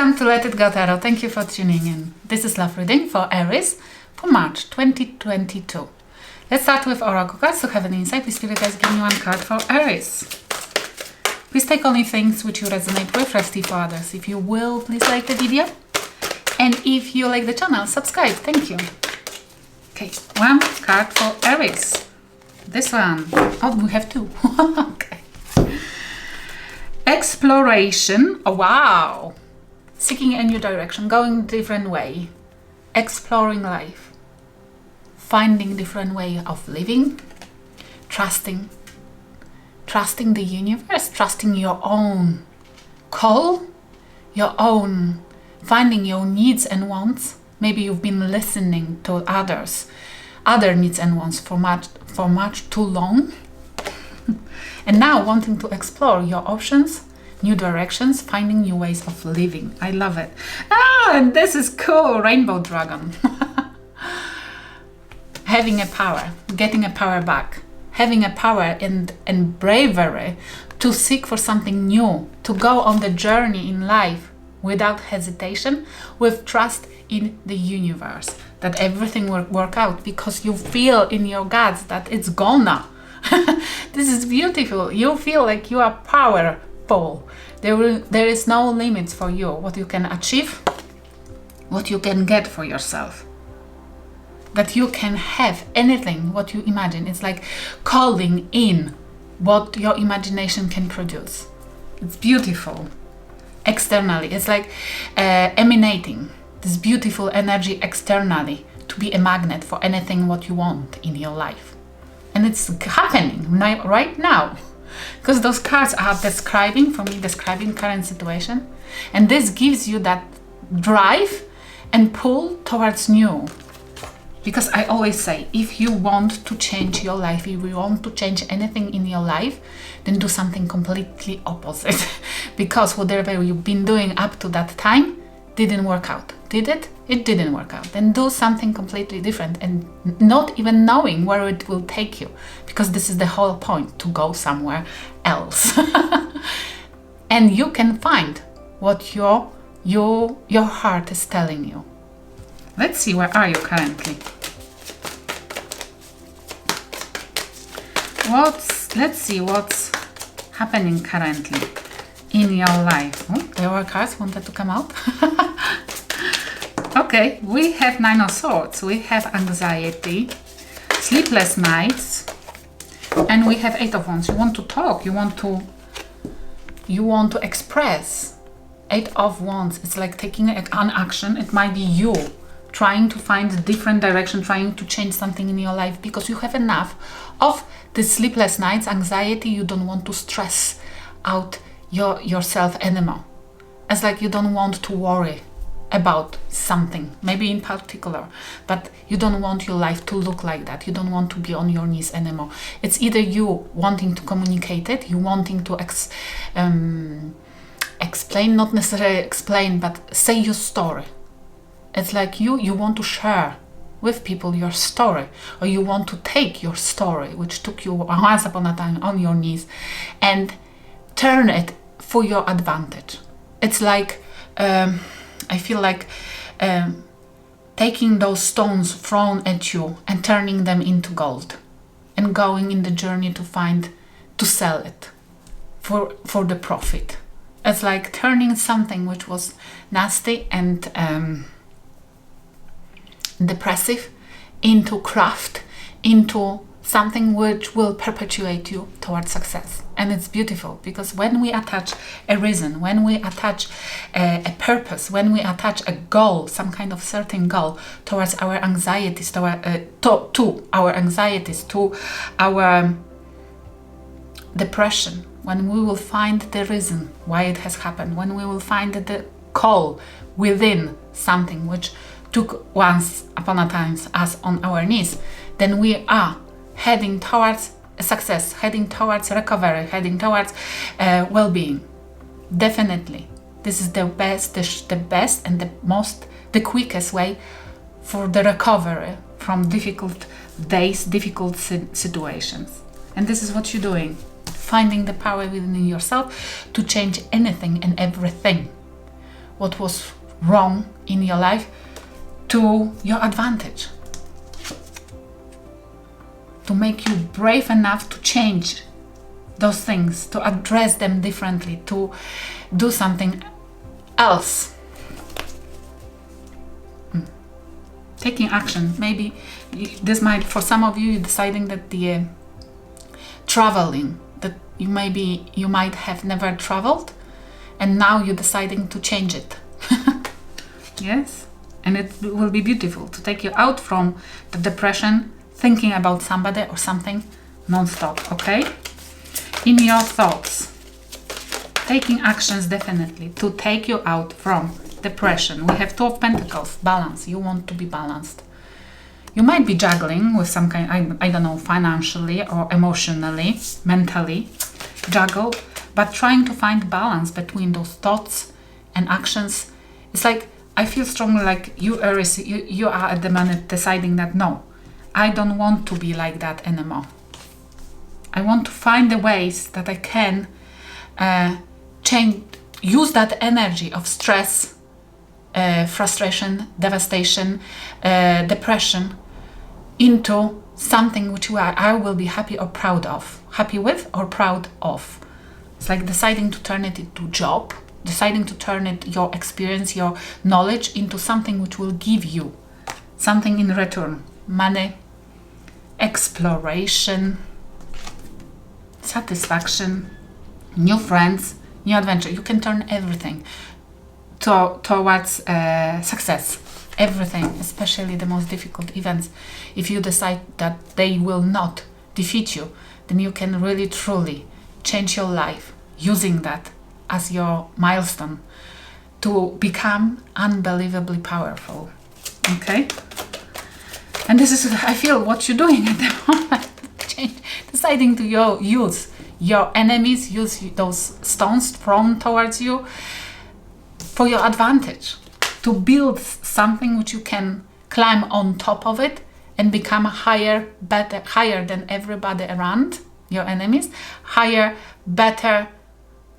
Welcome to Let It Go Tarot. Thank you for tuning in. This is love reading for Aries for March 2022. Let's start with Oracle cards to have an insight. Please, Spirit guys, give me one card for Aries. Please take only things which you resonate with, rest for others. If you will, please like the video. And if you like the channel, subscribe. Thank you. Okay, one card for Aries. This one. Oh, we have two. Okay. Exploration. Oh, wow. Seeking a new direction, going a different way. Exploring life. Finding different way of living. Trusting the universe, trusting your own call, your own, finding your needs and wants. Maybe you've been listening to other needs and wants for much too long. And now wanting to explore your options, new directions, finding new ways of living. I love it. And this is cool, Rainbow Dragon. Having a power, getting a power back. Having a power and bravery to seek for something new, to go on the journey in life without hesitation, with trust in the universe, that everything will work out because you feel in your guts that it's gonna. This is beautiful. You feel like you are powerful. There is no limits for you, what you can achieve, what you can get for yourself. That you can have anything what you imagine. It's like calling in what your imagination can produce. It's beautiful. Externally, it's like emanating this beautiful energy externally to be a magnet for anything what you want in your life. And it's happening right now, because those cards are describing current situation, and this gives you that drive and pull towards new. Because I always say, if you want to change your life, if you want to change anything in your life, then do something completely opposite. Because whatever you've been doing up to that time didn't work out. Did it? It didn't work out. Then do something completely different, and not even knowing where it will take you. Because this is the whole point, to go somewhere else. And you can find what your heart is telling you. Let's see, where are you currently? Let's see what's happening currently in your life. Oh, there were cards wanted to come out. Okay, we have Nine of Swords, we have anxiety, sleepless nights, and we have Eight of Wands. You want to talk, you want to express. Eight of Wands, it's like taking an action. It might be you trying to find a different direction, trying to change something in your life, because you have enough of the sleepless nights, anxiety. You don't want to stress out yourself anymore. It's like you don't want to worry about something, maybe in particular, but you don't want your life to look like that. You don't want to be on your knees anymore. It's either you wanting to communicate it, you wanting to explain, not necessarily explain, but say your story. It's like you want to share with people your story, or you want to take your story, which took you once upon a time on your knees, and turn it for your advantage. It's like, I feel like taking those stones thrown at you and turning them into gold, and going in the journey to sell it for the profit. It's like turning something which was nasty and depressive into craft, into something which will perpetuate you towards success. And it's beautiful, because when we attach a reason, when we attach a purpose, when we attach a goal, some kind of certain goal towards our anxieties, to our anxieties, to our depression, when we will find the reason why it has happened, when we will find the call within something which took once upon a time us on our knees, then we are heading towards success, heading towards recovery, heading towards well-being. Definitely, this is the best and the quickest way for the recovery from difficult days, difficult situations. And this is what you're doing. finding the power within yourself to change anything and everything. what was wrong in your life to your advantage. To make you brave enough to change those things, to address them differently, to do something else. Taking action. Maybe this might, for some of you, deciding that the traveling, that you might have never traveled, and now you're deciding to change it. Yes, and it will be beautiful to take you out from the depression, thinking about somebody or something non-stop. Okay, in your thoughts, taking actions definitely to take you out from depression. We have Two of Pentacles, balance. You want to be balanced. You might be juggling with some kind, I don't know, financially or emotionally, mentally, juggle, but trying to find balance between those thoughts and actions. It's like, I feel strongly like you, Aries, you are at the moment deciding that no, I don't want to be like that anymore. I want to find the ways that I can use that energy of stress, frustration, devastation, depression into something which I will be happy or proud of. Happy with or proud of. It's like deciding to turn it into job, deciding to turn your experience, your knowledge into something which will give you something in return. Money, exploration, satisfaction, new friends, new adventure. You can turn everything towards success. Everything, especially the most difficult events. If you decide that they will not defeat you, then you can really truly change your life using that as your milestone to become unbelievably powerful. Okay? And this is, I feel, what you're doing at the moment. Deciding to use your enemies, use those stones thrown towards you for your advantage, to build something which you can climb on top of it and become higher, better, higher than everybody around your enemies, higher, better,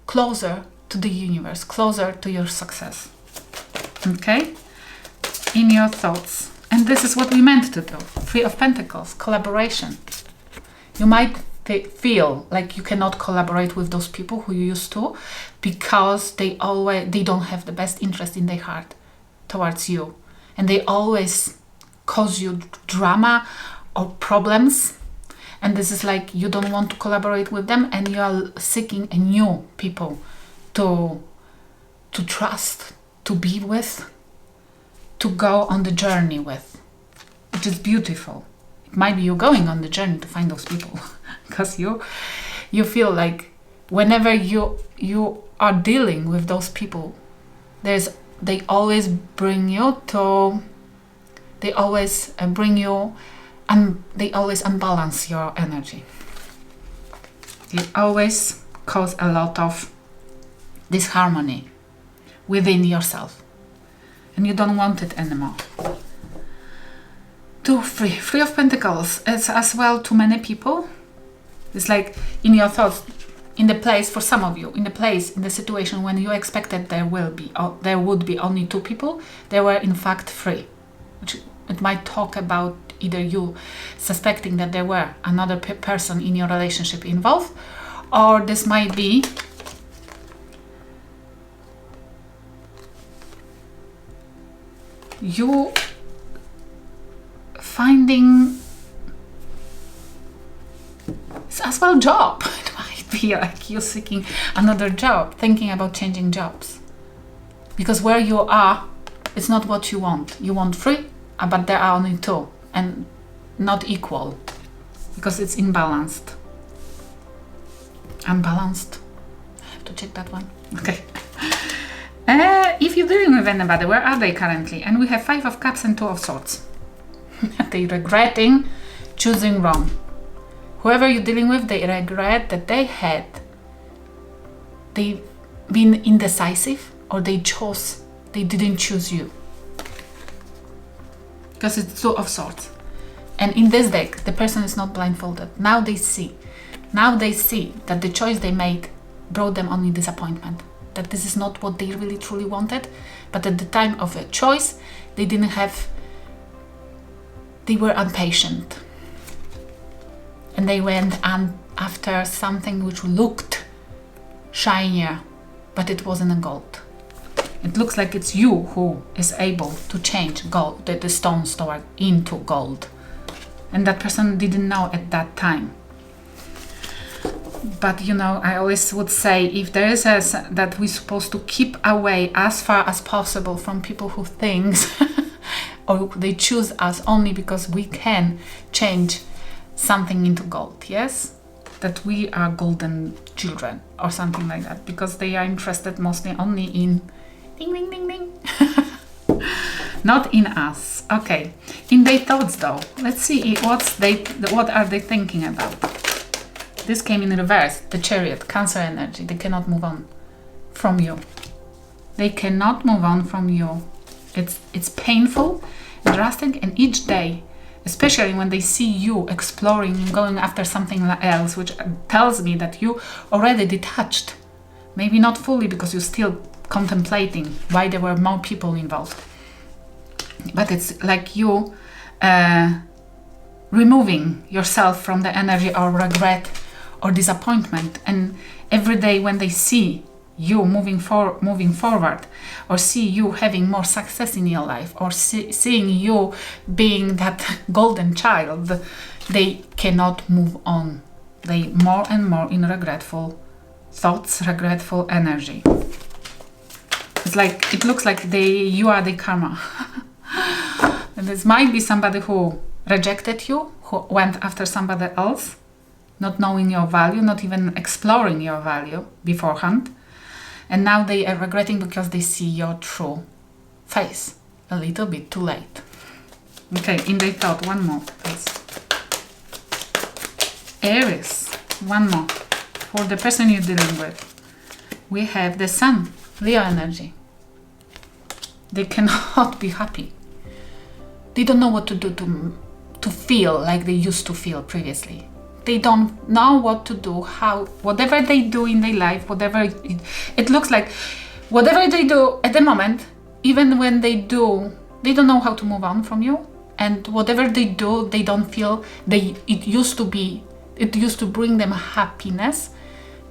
closer to the universe, closer to your success. Okay? In your thoughts. And this is what we meant to do. Three of Pentacles, collaboration. You might feel like you cannot collaborate with those people who you used to because they don't have the best interest in their heart towards you, and they always cause you drama or problems, and this is like you don't want to collaborate with them, and you are seeking a new people to trust, to be with, to go on the journey with, which is beautiful. It might be you're going on the journey to find those people because you feel like whenever you are dealing with those people, they always bring you and they always unbalance your energy. They always cause a lot of disharmony within yourself, and you don't want it anymore. Three of Pentacles. It's as well too many people. It's like in your thoughts, in the place, for some of you, in the situation when you expected there would be only two people, there were in fact three. Which it might talk about either you suspecting that there were another person in your relationship involved, or this might be you finding as well job. It might be like you seeking another job, thinking about changing jobs, because where you are, it's not what you want. You want three, but there are only two, and not equal, because it's imbalanced. Unbalanced. I have to check that one. Okay. If you're dealing with anybody, where are they currently? And we have Five of Cups and Two of Swords. They're regretting choosing wrong. Whoever you're dealing with, they regret that they've been indecisive, or they didn't choose you. Because it's Two of Swords. And in this deck, the person is not blindfolded. Now they see that the choice they made brought them only disappointment. that this is not what they really truly wanted, but at the time of a choice, they were impatient. And they went after something which looked shinier, but it wasn't a gold. It looks like it's you who is able to change gold, the stones into gold. And that person didn't know at that time. But you know, I always would say, if there is that we're supposed to keep away as far as possible from people who think or they choose us only because we can change something into gold, yes? That we are golden children or something like that, because they are interested mostly only in ding, ding, ding, ding. Not in us. Okay, in their thoughts though, let's see what are they thinking about. This came in reverse, the Chariot, Cancer energy. They cannot move on from you. They cannot move on from you. It's painful, drastic, and each day, especially when they see you exploring and going after something else, which tells me that you already detached. Maybe not fully, because you're still contemplating why there were more people involved. But it's like you removing yourself from the energy or regret or disappointment, and every day when they see you moving forward, or see you having more success in your life, or seeing you being that golden child, they cannot move on. They more and more in regretful thoughts, regretful energy. It's like, it looks like you are the karma. And this might be somebody who rejected you, who went after somebody else, not knowing your value, not even exploring your value beforehand. And now they are regretting because they see your true face a little bit too late. Okay, in their thought, one more, please. Aries, one more. For the person you're dealing with, we have the Sun, Leo energy. They cannot be happy. They don't know what to do to feel like they used to feel previously. They don't know what to do, whatever they do in their life, whatever it looks like, whatever they do at the moment, even when they don't know how to move on from you. And whatever they do, they don't feel it used to bring them happiness.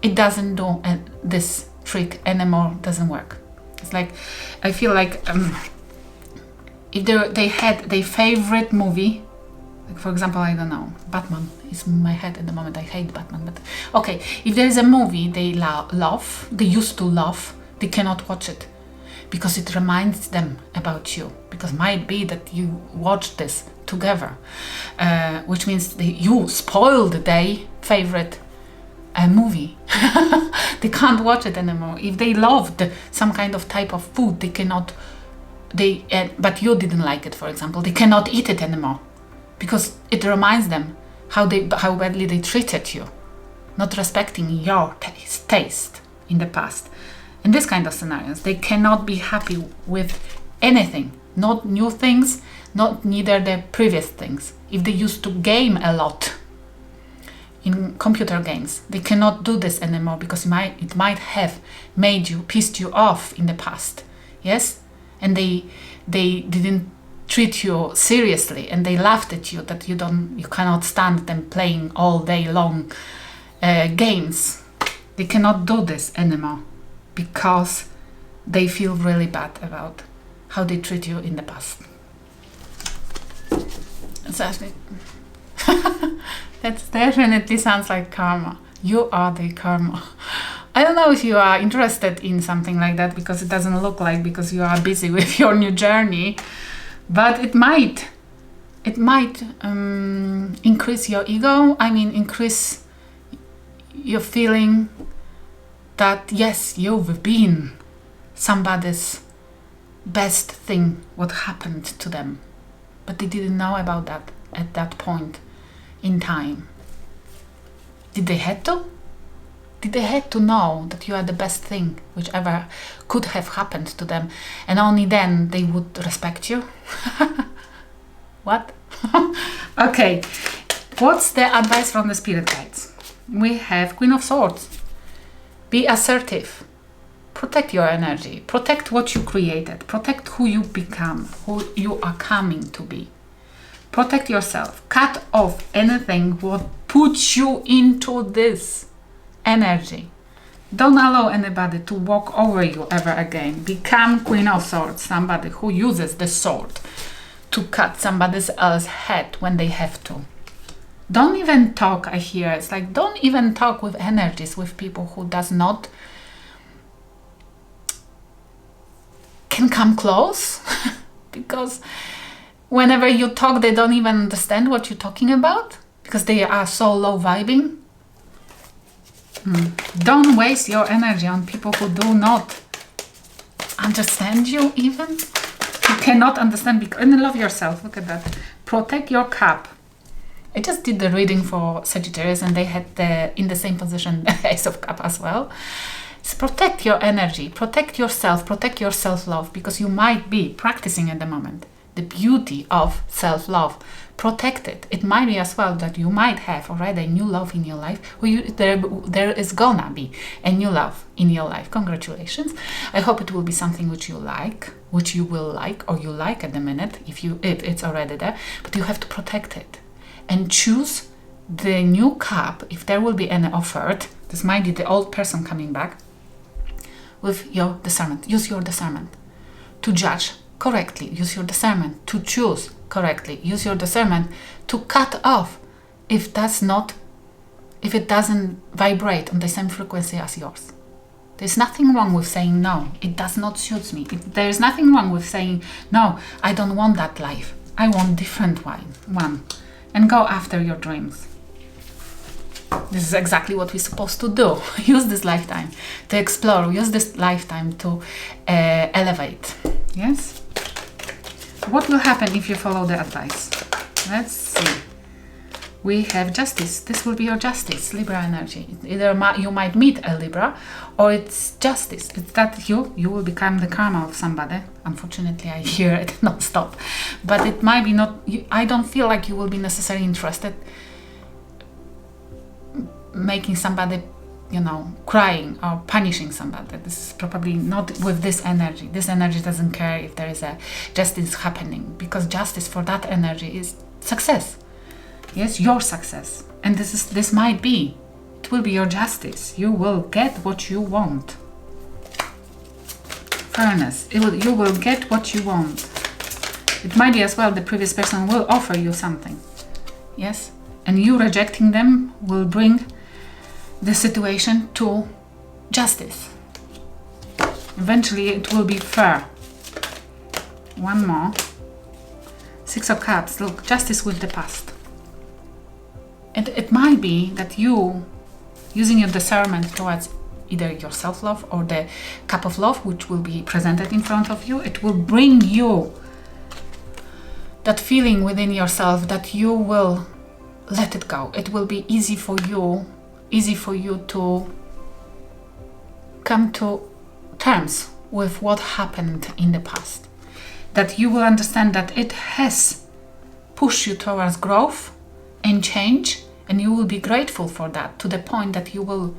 It doesn't do this trick anymore, doesn't work. It's like, I feel like if they had their favorite movie, like for example, I don't know, Batman is in my head at the moment. I hate Batman, but okay, if there is a movie they love, they used to love, they cannot watch it because it reminds them about you, because might be that you watched this together, which means you spoiled their favorite movie. They can't watch it anymore. If they loved some kind of type of food, they cannot, but you didn't like it, for example, they cannot eat it anymore because it reminds them how badly they treated you, not respecting your taste in the past. In this kind of scenarios, they cannot be happy with anything, not new things, not neither the previous things. If they used to game a lot in computer games, they cannot do this anymore because it might have pissed you off in the past, yes? And they didn't treat you seriously, and they laughed at you that you cannot stand them playing all day long games. They cannot do this anymore because they feel really bad about how they treat you in the past. That definitely sounds like karma. You are the karma. I don't know if you are interested in something like that, because it doesn't look like, because you are busy with your new journey. But it might increase your ego. I mean, increase your feeling that yes, you've been somebody's best thing, what happened to them, but they didn't know about that at that point in time. Did they have to? Did they have to know that you are the best thing which ever could have happened to them, and only then they would respect you? What? Okay, what's the advice from the spirit guides? We have Queen of Swords. Be assertive. Protect your energy. Protect what you created. Protect who you become, who you are coming to be. Protect yourself. Cut off anything what puts you into this energy. Don't allow anybody to walk over you ever again. Become Queen of Swords, somebody who uses the sword to cut somebody else's head when they have to. Don't even talk, I hear. It's like, don't even talk with energies, with people who does not can come close. Because whenever you talk, they don't even understand what you're talking about. Because they are so low vibing. Don't waste your energy on people who do not understand you even. You cannot understand, and love yourself. Look at that. Protect your cup. I just did the reading for Sagittarius and they had in the same position the Ace of Cup as well. So protect your energy, protect yourself, protect your self-love, because you might be practicing at the moment the beauty of self-love. Protect it. It might be as well that you might have already a new love in your life, or there is gonna be a new love in your life. Congratulations. I hope it will be something which you like, which you will like, or you like at the minute, if it's already there, but you have to protect it and choose the new cup, if there will be any offered. This might be the old person coming back, with your discernment. Use your discernment to judge correctly. Use your discernment to choose correctly. Use your discernment to cut off if it doesn't vibrate on the same frequency as yours. There's nothing wrong with saying no, it does not suit me. There's nothing wrong with saying no, I don't want that life, I want different one. And go after your dreams. This is exactly what we're supposed to do. Use this lifetime to explore. Use this lifetime to elevate. Yes? What will happen if you follow the advice? Let's see. We have Justice. This will be your Justice, Libra energy. Either you might meet a Libra, or it's Justice. It's that you will become the karma of somebody. Unfortunately, I hear it non-stop. But it might be not... I don't feel like you will be necessarily interested making somebody, crying or punishing somebody. This is probably not with this energy. This energy doesn't care if there is a justice happening, because justice for that energy is success. Yes, your success. And this might be, it will be your justice. You will get what you want. Fairness. You will get what you want. It might be as well the previous person will offer you something. Yes? And you rejecting them will bring the situation to justice. Eventually it will be fair. One more. Six of Cups. Look, justice with the past. And it might be that you, using your discernment towards either your self-love or the cup of love, which will be presented in front of you, it will bring you that feeling within yourself that you will let it go. It will be easy for you to come to terms with what happened in the past. That you will understand that it has pushed you towards growth and change, and you will be grateful for that, to the point that you will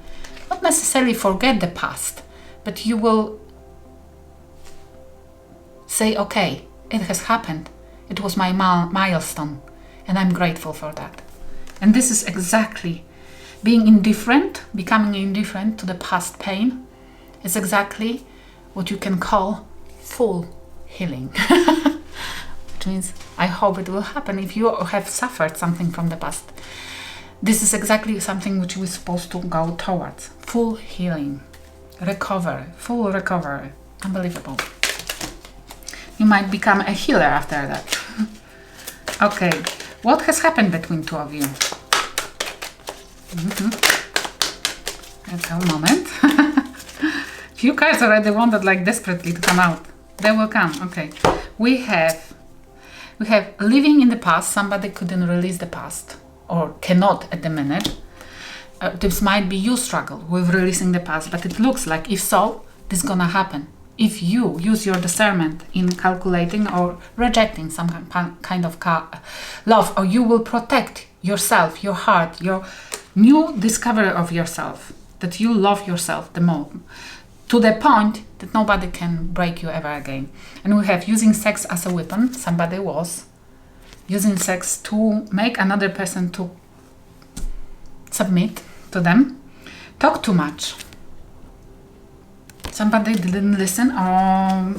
not necessarily forget the past, but you will say, okay, it has happened. It was my milestone, and I'm grateful for that. And this is exactly being indifferent, becoming indifferent to the past pain. Is exactly what you can call full healing. Which means, I hope it will happen if you have suffered something from the past. This is exactly something which we're supposed to go towards. Full healing, recovery, full recovery. Unbelievable. You might become a healer after that. Okay, what has happened between two of you? Let's have a moment. Few cards already wanted like desperately to come out. They will come. Okay. We have living in the past. Somebody couldn't release the past or cannot at the minute. This might be you struggle with releasing the past, but it looks like if so, this is gonna happen. If you use your discernment in calculating or rejecting some kind of love, or you will protect yourself, your heart, your new discovery of yourself, that you love yourself the more. to the point that nobody can break you ever again. And we have using sex as a weapon. Somebody was using sex to make another person to submit to them. Talk too much. Somebody didn't listen or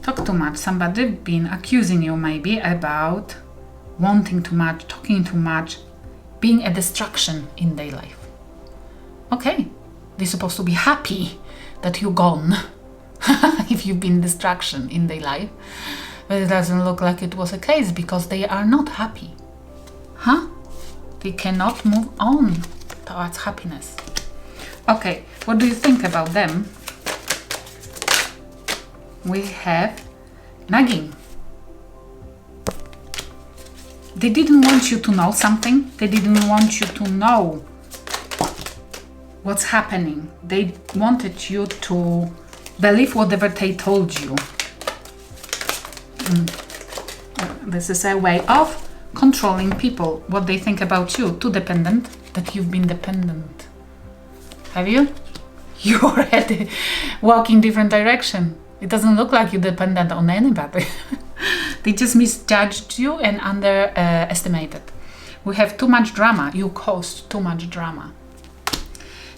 talk too much. Somebody been accusing you maybe about wanting too much, talking too much, being a distraction in their life. Okay, they're supposed to be happy that you're gone if you've been distraction in their life. But it doesn't look like it was a case because they are not happy. They cannot move on towards happiness. Okay, what do you think about them? We have nagging. They didn't want you to know something. They didn't want you to know what's happening. They wanted you to believe whatever they told you. This is a way of controlling people, what they think about you. Too dependent, that you've been dependent. Have you? You already walk in different direction. It doesn't look like you're dependent on anybody. They just misjudged you and underestimated. We have too much drama. You caused too much drama.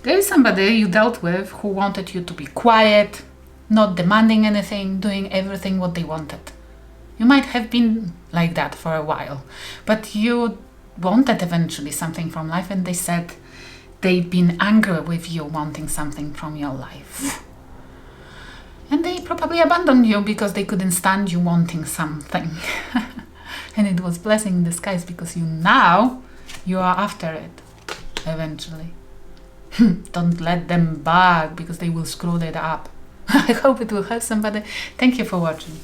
There is somebody you dealt with who wanted you to be quiet, not demanding anything, doing everything what they wanted. You might have been like that for a while, but you wanted eventually something from life, and they said they've been angry with you wanting something from your life. And they probably abandoned you because they couldn't stand you wanting something. And it was blessing in disguise because you are after it eventually. Don't let them back because they will screw that up. I hope it will help somebody. Thank you for watching.